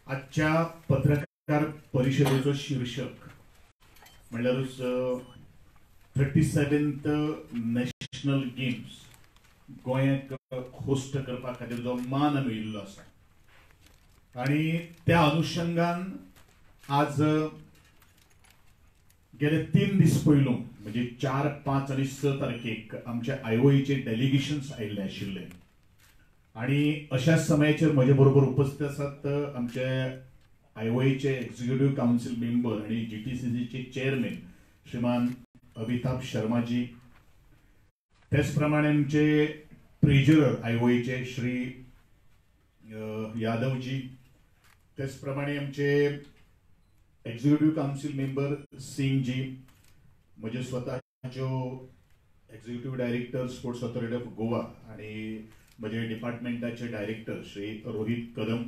आजच्या पत्रकार परिषदेचं शीर्षक म्हणल्यारूच 37th नॅशनल गेम्स गोंयाक होस्ट करपा खातीर जो मान मेळिल्लो आसा आनी त्या अनुशंगान आज गेले 3 दीस पयलू म्हणजे 4, 5 आनी 6 तारखेक आमच्या आयओईचे डेलिगेशन्स आयिल्ले आशिल्ले आणि अशाच समयाचेर म्हजे बरोबर उपस्थित आसात आमचे आयओईचे एक्झिक्युटिव्ह काउन्सिल मेंबर आणि जीटीसीसीचे चेअरमॅन श्रीमान अमिताभ शर्माजी, त्याच प्रमाणे आमचे ट्रेजरर आयओईचे श्री यादवजी, त्याच प्रमाणे आमचे executive council member Singh ji, म्हजे स्वताच्यो executive director sports authority of Goa आणि म्हजे डिपार्टमेंटाचे डायरेक्टर श्री रोहित कदम.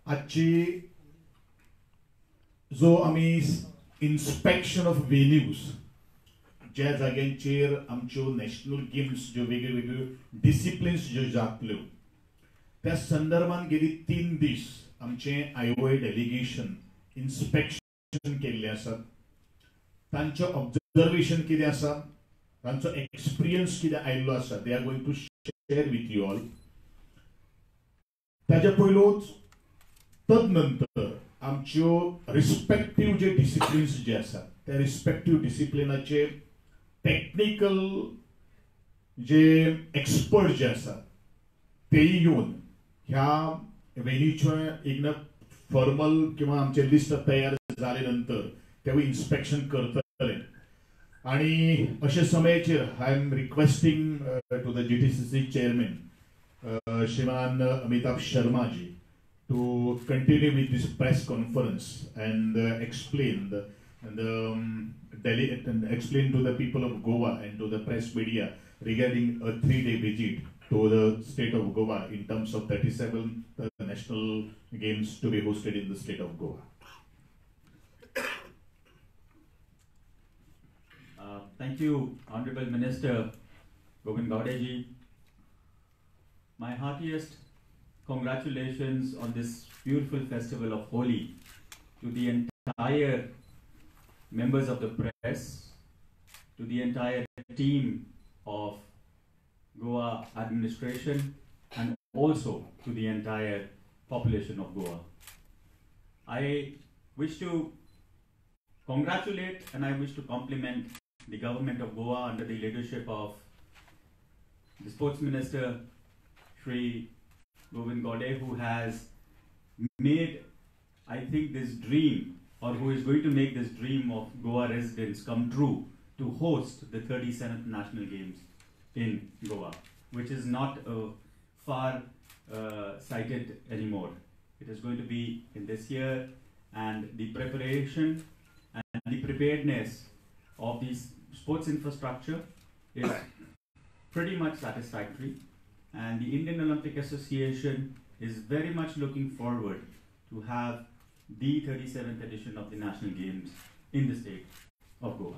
आजची जो आमी इन्स्पेक्शन ऑफ वेन्यूज ज्या जाग्यांचेर आमच्यो नॅशनल गेम्स ज्यो वेगळ्यो वेगळ्यो डिसिप्लिन्स ज्यो जातल्यो त्या संदर्भान गेली 3 दीस आमचे आयओए डेलिगेशन इन्स्पेक्शन केल्ले आसात. तांचें ऑब्जर्वेशन कितें आसा, तांचो एक्सपिरियन्स कितें आयिल्लो आसा, they are going to share with you all. ताच्या पयलूच तदनंतर आमच्यो रिस्पेक्टीव जे डिसिप्लिन्स जे आसात त्या रिस्पेक्टीव डिसिप्लिनाचे टेक्निकल जे एक्सपर्ट जे आसात तेही येवन ह्या वेन्यूचे एक फॉर्मल किंवा आमचे लिस्ट तयार जाले नंतर तेवूय इन्स्पेक्शन करतले. आणि अशा समयाचेर I am requesting to the GTCC chairman Shriman Amitabh Sharma ji to continue with this press conference and explain to the people of Goa and to the press media regarding a 3-day visit to the state of Goa in terms of 37th national games to be hosted in the state of Goa. Thank you, Honorable Minister Govind Gowda ji. My heartiest congratulations on this beautiful festival of Holi to the entire members of the press, to the entire team of Goa administration, and also to the entire population of Goa. I wish to congratulate and I wish to compliment the government of Goa under the leadership of the Sports Minister Shri Govind Gowda, who has made, I think, this dream, or who is going to make this dream of Goa residents come true to host the 37th National Games in Goa, which is not far sighted anymore. It is going to be in this year, and the preparation and the preparedness of the sports infrastructure is pretty much satisfactory. And the Indian Olympic Association is very much looking forward to have the 37th edition of the National Games in the state of Goa.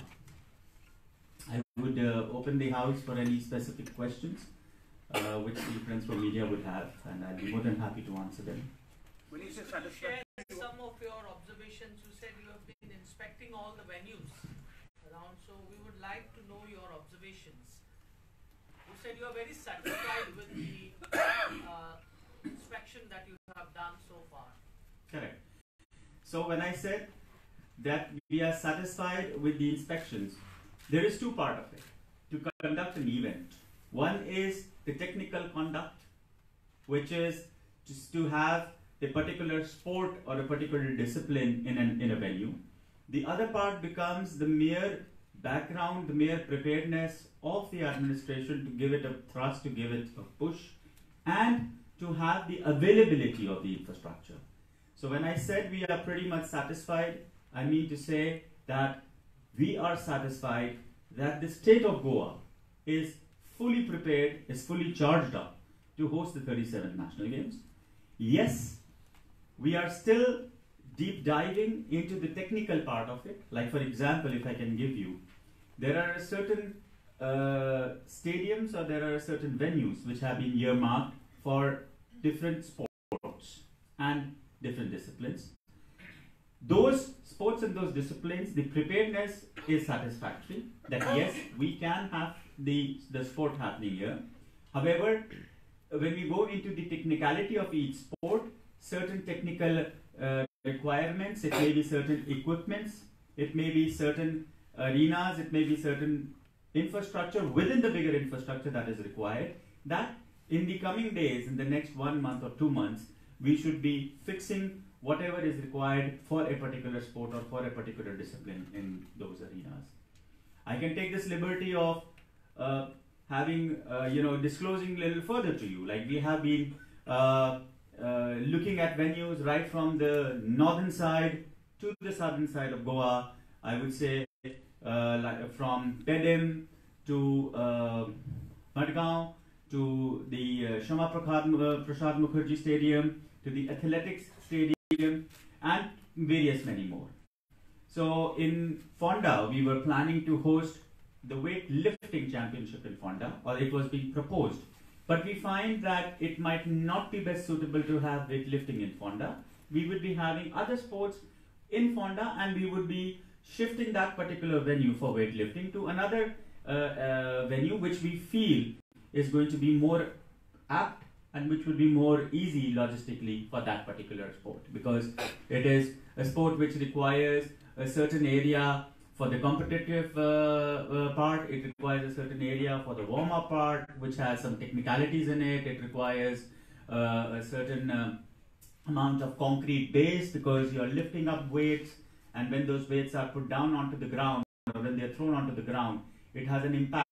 I would open the house for any specific questions which the friends from media would have, and I'll be more than happy to answer them. Will you share some of your observations? You said you have been inspecting all the venues around, so we would like to know your observations. You said you are very satisfied with the inspection that you have done so far. Correct. So when I said that we are satisfied with the inspections, there is 2 parts of it. To conduct an event, one is the technical conduct, which is just to have a particular sport or a particular discipline in a venue. The other part becomes the mere background, the mere preparedness of the administration to give it a thrust, to give it a push, and to have the availability of the infrastructure. So when I said we are pretty much satisfied, I mean to say that we are satisfied that the state of Goa is fully prepared, is fully charged up to host the 37th National Games. Yes, we are still deep diving into the technical part of it. Like for example, if I can give you, there are certain stadiums or there are certain venues which have been earmarked for different sports. and different disciplines. Those sports and those disciplines, the preparedness is satisfactory, that yes, we can have the sport happening here. However, when we go into the technicality of each sport, certain technical requirements, it may be certain equipments, it may be certain arenas, it may be certain infrastructure within the bigger infrastructure that is required, that in the coming days, in the next 1 month or 2 months, we should be fixing whatever is required for a particular sport or for a particular discipline in those arenas. I can take this liberty of having, disclosing a little further to you. Like we have been looking at venues right from the northern side to the southern side of Goa. I would say like from Pedim to Madgaon to the Shama Prasad Mukherjee Stadium to the Athletics Stadium and various many more. So in Fonda, we were planning to host the weightlifting championship in Fonda, or it was being proposed. But we find that it might not be best suitable to have weightlifting in Fonda. We would be having other sports in Fonda, and we would be shifting that particular venue for weightlifting to another venue which we feel is going to be more apt and which would be more easy logistically for that particular sport, because it is a sport which requires a certain area for the competitive part, it requires a certain area for the warm-up part which has some technicalities in it, it requires a certain amount of concrete base because you're lifting up weights, and when those weights are put down onto the ground or when they're thrown onto the ground, it has an impact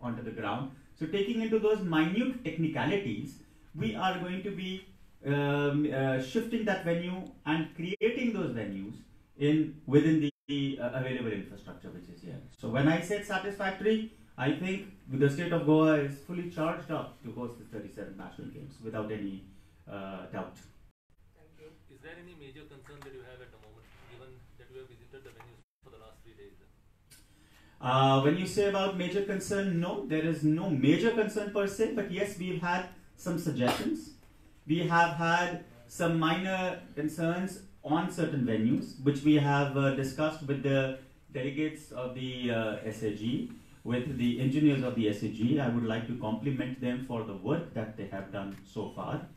onto the ground. So taking into those minute technicalities, we are going to be shifting that venue and creating those venues within the available infrastructure which is here. So when I said satisfactory, I think the state of Goa is fully charged up to host the 37 national games without any doubt. Thank you. Is there any major concern that you have at the moment, given that you have visited the venues for the last 3 days? When you say about major concern, no, there is no major concern per se, but yes, we've had some suggestions. We have had some minor concerns on certain venues, which we have discussed with the delegates of the SAG, with the engineers of the SAG. I would like to compliment them for the work that they have done so far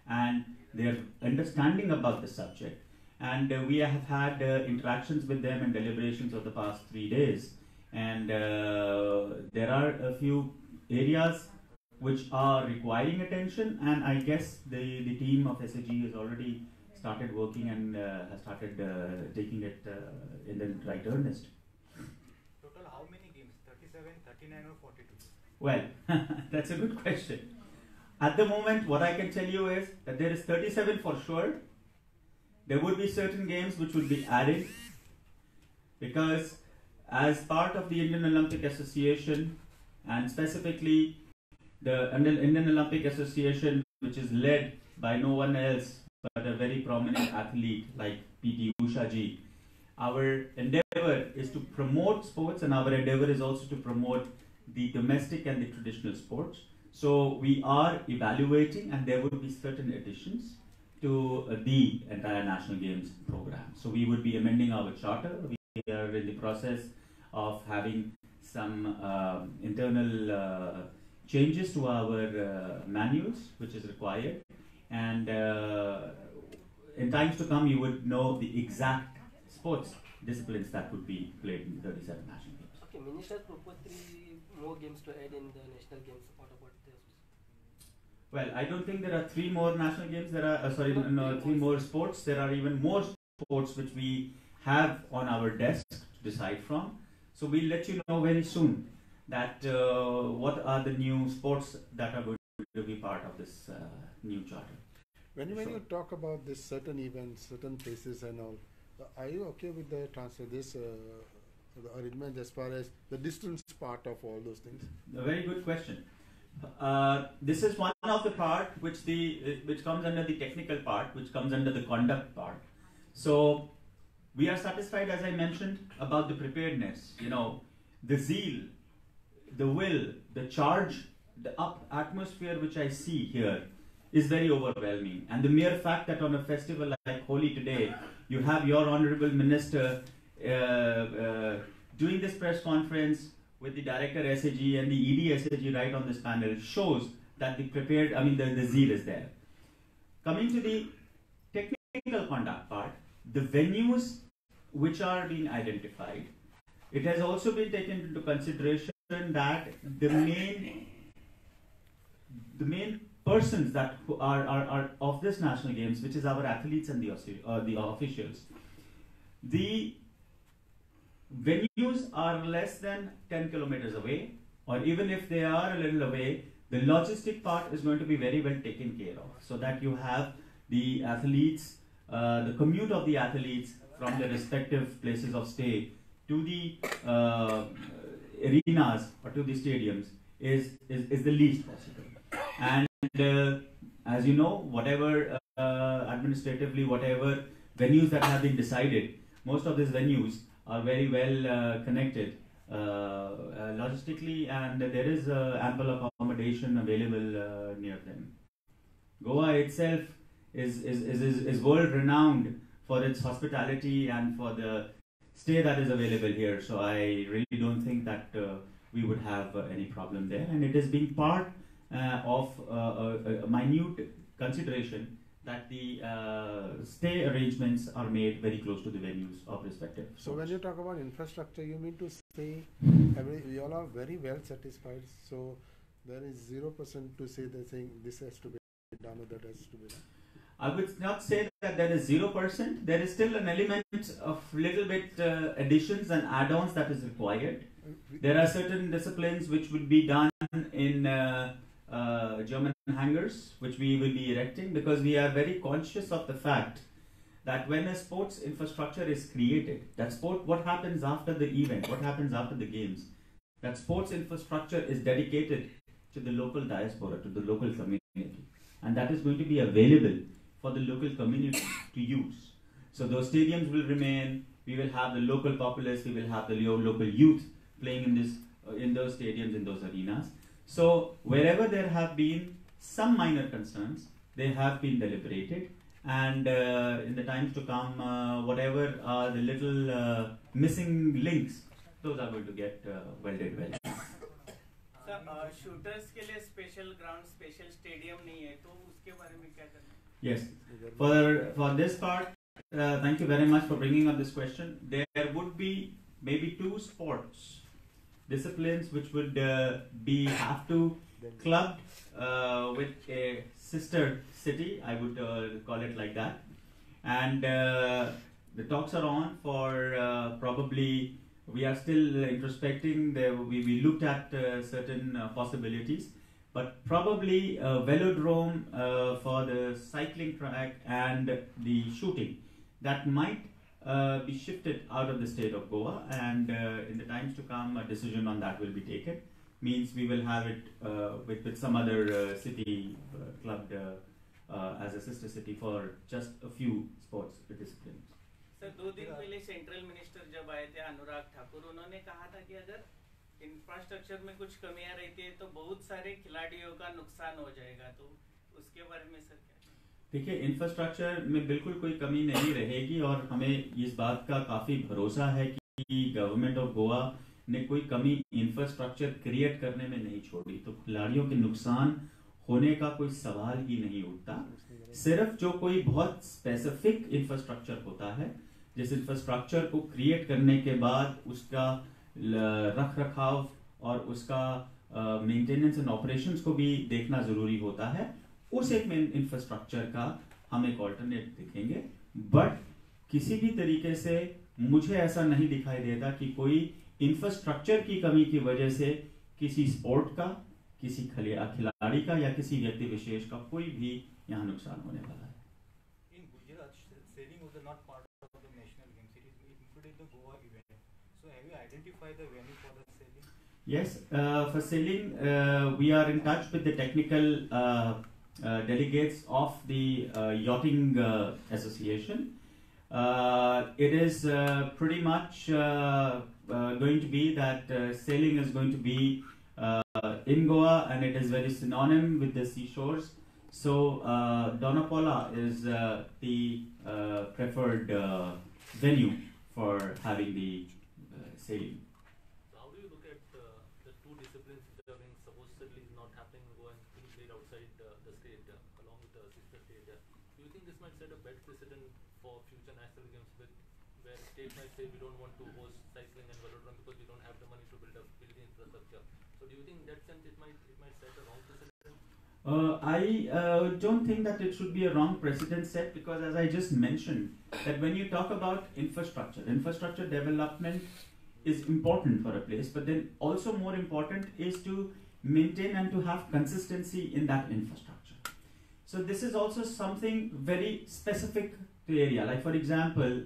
and their understanding about the subject. And we have had interactions with them and deliberations of the past 3 days. And there are a few areas which are requiring attention, and I guess the team of SAG has already started working and has started taking it in the right earnest. Total how many games? 37, 39 or 42? Well, that's a good question. At the moment, what I can tell you is that there is 37 for sure. There would be certain games which would be added, because as part of the Indian Olympic Association, and specifically the Indian Olympic Association, which is led by no one else but a very prominent athlete like P.T. Usha ji, our endeavor is to promote sports, and our endeavor is also to promote the domestic and the traditional sports. So we are evaluating, and there would be certain additions to the entire National Games program. So we would be amending our charter. We are in the process of having some internal changes to our manuals, which is required. And in times to come, you would know the exact sports disciplines that would be played in the 37 national games. Okay, Minister proposed 3 more games to add in the national games. What about this? Well, I don't think there are 3 more national games. There are 3 more sports. There are even more sports which we have on our desk to decide from. So we'll let you know very soon that what are the new sports that are going to be part of this new charter. When you talk about this certain events, certain places and all, are you okay with the the arrangement as far as the distance part of all those things? A very good question. This is one of the part which comes under the technical part, which comes under the conduct part. So we are satisfied, as I mentioned, about the preparedness, the zeal, the will, the charge, the atmosphere which I see here is very overwhelming. And the mere fact that on a festival like Holi today, you have your honorable minister doing this press conference with the director SAG and the ED SAG right on this panel shows that the zeal is there. Coming to the technical conduct part, the venues which are being identified, it has also been taken into consideration that the main persons that are of this national games, which is our athletes and the officials, the venues are less than 10 kilometers away, or even if they are a little away, the logistic part is going to be very well taken care of, so that you have the athletes, the commute of the athletes from their respective places of stay to the arenas or to the stadiums is the least possible. And as you know, whatever administratively, whatever venues that have been decided, most of these venues are very well connected logistically, and there is ample accommodation available near them. Goa itself is world renowned for its hospitality and for the stay that is available here. So I really don't think that we would have any problem there, and it is being part of a minute consideration that the stay arrangements are made very close to the venues of respective. So when you talk about infrastructure, you mean to say we all are very well satisfied, so there is 0% to say they're saying this has to be done or that has to be done? I would not say that there is 0%. There is still an element of little bit additions and add-ons that is required. There are certain disciplines which would be done in German hangars, which we will be erecting, because we are very conscious of the fact that when a sports infrastructure is created, what happens after the event, what happens after the games, that sports infrastructure is dedicated to the local diaspora, to the local community, and that is going to be available for the local community to use. So those stadiums will remain. We will have the local populace. We will have the local youth playing in those stadiums, in those arenas. So wherever there have been some minor concerns, they have been deliberated, and in the times to come, whatever are the little missing links, those are going to get welded well. Sir shooters के लिए special ground special stadium नहीं है, तो उसके बारे में क्या करना है? Yes, for this part, thank you very much for bringing up this question. There would be maybe 2 sports disciplines which would have to clubbed with a sister city, I would call it like that, and the talks are on for probably. We are still introspecting. We looked at certain possibilities, but probably a velodrome for the cycling track and the shooting that might be shifted out of the state of Goa, and in the times to come a decision on that will be taken. Means we will have it with some other city clubbed as a sister city for just a few sports disciplines. Sir 2 दिन पहले central minister जब आए थे अनुराग ठाकुर, उन्होंने कहा था कि अगर इंफ्रास्ट्रक्चर में कुछ कमियां रहती है तो बहुत सारे खिलाड़ियों का नुकसान हो जाएगा, तो उसके बारे में सर क्या? देखिए, इंफ्रास्ट्रक्चर में बिल्कुल कोई कमी नहीं रहेगी, और हमें इस बात का काफ़ी भरोसा है कि गवर्नमेंट ऑफ गोवा ने कोई कमी इंफ्रास्ट्रक्चर क्रिएट करने में नहीं छोड़ी, तो खिलाड़ियों के नुकसान होने का कोई सवाल ही नहीं उठता। सिर्फ जो कोई बहुत स्पेसिफिक इंफ्रास्ट्रक्चर होता है, जिस इंफ्रास्ट्रक्चर को क्रिएट करने के बाद उसका रख रखाव और उसका मेंटेनेंस एंड ऑपरेशंस को भी देखना जरूरी होता है, उस एक मेन इंफ्रास्ट्रक्चर का हम एक ऑल्टरनेट देखेंगे। बट किसी भी तरीके से मुझे ऐसा नहीं दिखाई देता कि कोई इंफ्रास्ट्रक्चर की कमी की वजह से किसी स्पोर्ट का, किसी खिलाड़ी का या किसी व्यक्ति विशेष का कोई भी यहाँ नुकसान होने वाला है। In Gujarat, sailing was not part of the national games. It is included the Goa event. So have you identified the venue for the sailing? Yes, for sailing, we are in touch with the technical delegates of the Yachting Association. It is pretty much going to be that sailing is going to be in Goa, and it is very synonym with the seashores. So Dona Paula is the preferred venue for having the sailing. So how do you look at the two disciplines which are being supposedly not happening in Goa and being played outside the state along with the sister state? Do you think this might set a bad precedent for future national games where state might say we don't want to host cycling and velodrome because we don't have the money to build the infrastructure? So do you think in that sense it might set a wrong precedent? I don't think that it should be a wrong precedent set, because as I just mentioned, that when you talk about infrastructure development is important for a place, but then also more important is to maintain and to have consistency in that infrastructure. So this is also something very specific to the area. Like for example,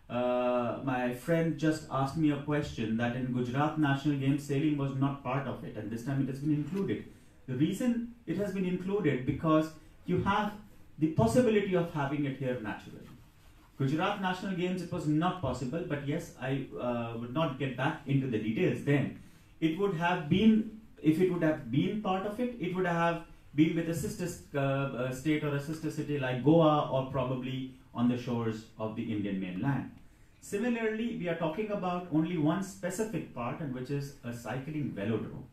my friend just asked me a question that in Gujarat National Games sailing was not part of it, and this time it has been included. The reason it has been included because you have the possibility of having it here naturally. Gujarat National Games, it was not possible, but yes, I would not get back into the details then. It would have been, if it would have been part of it, it would have been with a sister state or a sister city like Goa, or probably on the shores of the Indian mainland. Similarly, we are talking about only one specific part, and which is a cycling velodrome.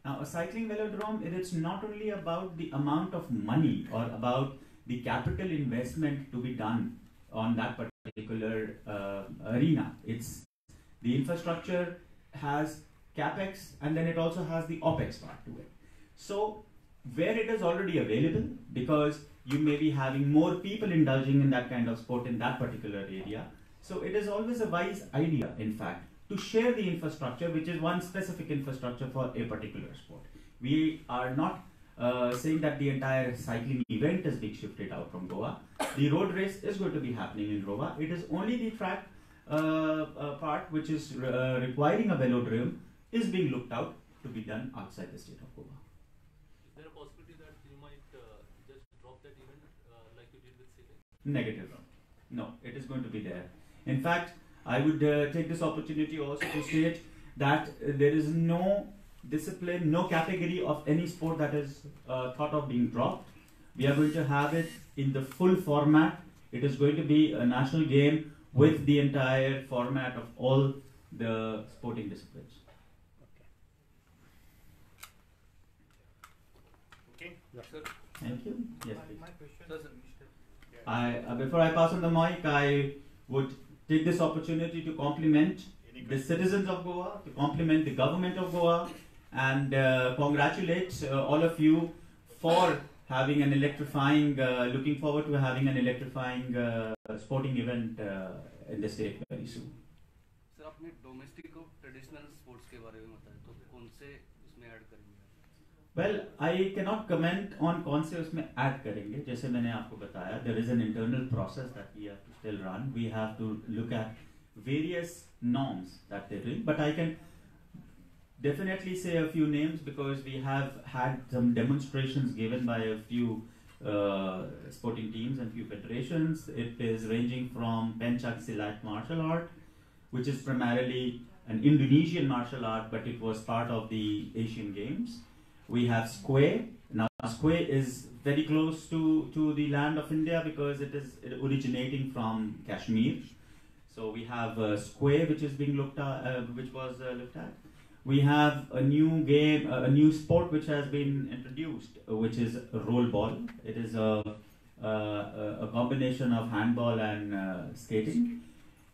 Now, a cycling velodrome, it's not only about the amount of money or about the capital investment to be done on that particular arena. It's the infrastructure has capex, and then it also has the opex part to it. So, where it is already available, because you may be having more people indulging in that kind of sport in that particular area. So, it is always a wise idea, in fact, to share the infrastructure, which is one specific infrastructure for a particular sport. We are not saying that the entire cycling event is being shifted out from Goa. The road race is going to be happening in Goa. It is only the track part which is requiring a velodrome is being looked out to be done outside the state of Goa. Is there a possibility that you might just drop that event like you did with sailing? Negative. No, it is going to be there. In fact, I would take this opportunity also to state that there is no discipline, no category of any sport that is thought of being dropped. We are going to have it in the full format. It is going to be a national game with the entire format of all the sporting disciplines. Okay. Yeah. Thank you. Yes, please. My question Sir, is, sir. Mr. Before I pass on the mic, I would take this opportunity to compliment the citizens of Goa, to compliment the government of Goa, and congratulate all of you for having an electrifying, looking forward to having an electrifying sporting event in the state very soon. Sir आपने domestic और traditional sports के बारे में बताया, तो कौन से उसमें ऐड करेंगे? Well, I cannot comment on कौन से उसमें add करेंगे. जैसे मैंने आपको बताया, there is an internal process that we have to still run. We have to look at various norms that they're doing. But I can definitely say a few names because we have had some demonstrations given by a few sporting teams and few federations. It is ranging from Pencak Silat martial art, which is primarily an Indonesian martial art, but it was part of the Asian Games. We have Square. Now, Square is very close to the land of India because it is originating from Kashmir. So we have Square, which is being looked at, which was looked at. We have a new game, a new sport which has been introduced, which is roll ball. It is a combination of handball and skating.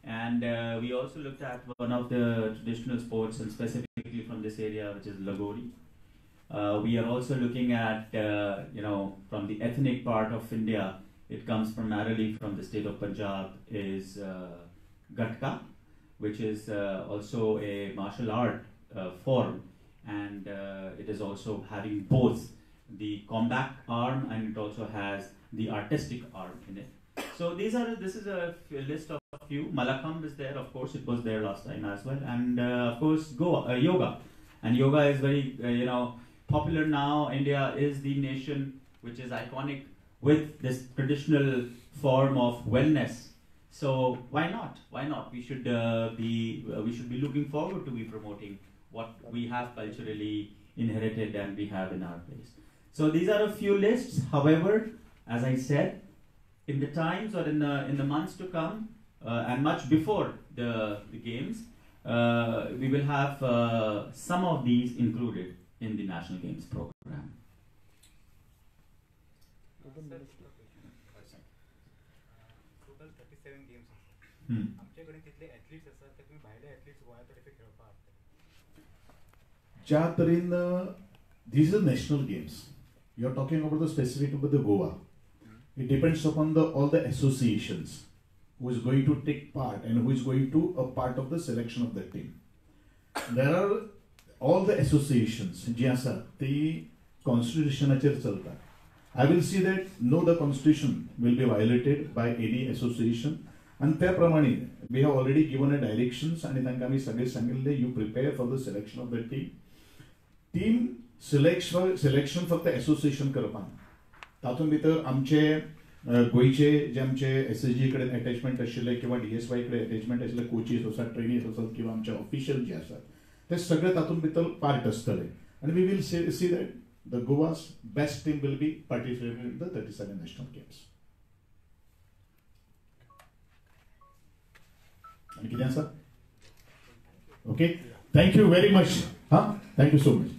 And we also looked at one of the traditional sports, and specifically from this area, which is Lagori. We are also looking at, from the ethnic part of India, it comes primarily from the state of Punjab, is Gatka, which is also a martial art form, and it is also having both the combat arm and it also has the artistic arm in it. So this is a list of a few. Malakhamb is there, of course, it was there last time as well, and of course yoga. And yoga is very popular now. India is the nation which is iconic with this traditional form of wellness. So why not? Why not? We should be looking forward to be promoting what we have culturally inherited and we have in our place. So these are a few lists. However, as I said, in the times or in the months to come, and much before the games, we will have some of these included in the National Games program. Total 37 games आसात. Hmm. आमच्याकडे कितले athletes आसात ते तुम्ही भायले athletes गोंया तर्फे खेळपाक हाडटात. ज्या तरेन these are national games. You are talking about the specific about the Goa. It depends upon all the associations who is going to take part and who is going to a part of the selection of the team. There are all the associations जे आसा ती constitutionाचेर चलता. I will see that no, the constitution will be violated by any association. And त्या प्रमाणे we have already given a directions आणि तांकां आमी सगळे सांगिल्ले you prepare for the selection of the team. Team selection फक्त association करपाक. तातूंत भितर आमचे गोंयचे जे आमचे SSG कडेन अटॅचमेंट आशिल्ले किंवा DSY कडेन अटॅचमेंट आशिल्ले कोचीस आसात, ट्रेनीज आसात किंवा आमचे ऑफिशियल जे आसात ते सगळे तातूंत भितर पार्ट आसतले. And we will see that the Goa's best team will be participating in the 37 national games. And kidein sir? Okay. Thank you very much. Thank you so much.